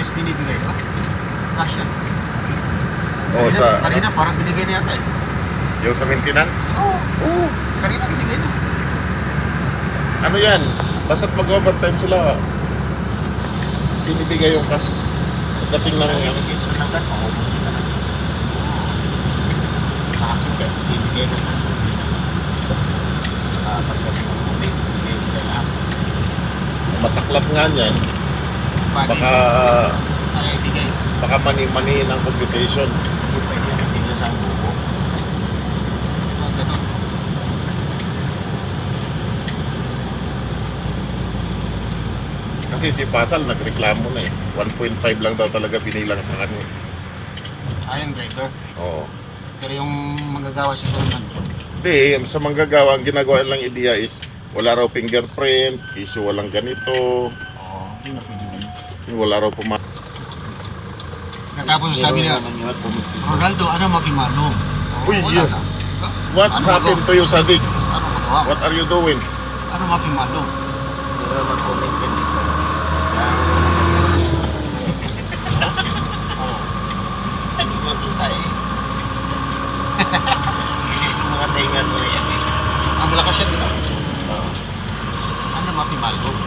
bilis binibigay, di ba? Cash yan. O sa, Kanina parang binigay na yata eh. yung sa maintenance? Oo. Oo. Kanina binigay na. Ano yan? Basta't mag-overtime sila, binibigay yung cash. Dating ng Yung case ng gas, maubos din na lang. Sa akin, kahit binibigay ng gas, basta pagdating ng tubig, binibigay lahat. masaklap nga niyan, Baka kaya ibigay. baka mani-mani ng computation. Hindi pwede yan, hindi nila sa buko. Ganun. Kasi si Pasal nagreklamo na eh. 1.5 lang daw talaga binilang sa kanya. Ayang driver. Oo. Pero yung manggagawa siguro man. Hindi, sa manggagawa, ang ginagawa lang idea is wala raw fingerprint, issue walang ganito, Oo, hindi na pwede ganun. wala raw puma... Tapos sabi niya, Ronaldo, ano makimalong? Uy, wala yun. na. What Ano happened to you, Sadik? Ano magawa? What are you doing? Ano makimalong? Pero mag-comment ka dito. Hindi mo kita eh. Bilis ng mga taingan mo yan eh. Ang malakas siya, di ba? Oo. Ano makimalong?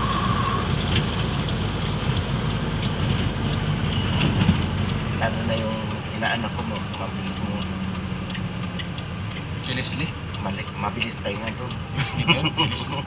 Ano na yung inaanak ko mo, mabilis mo. Si Leslie? Mabilis tayo nga doon. Leslie ba yun? Si Leslie.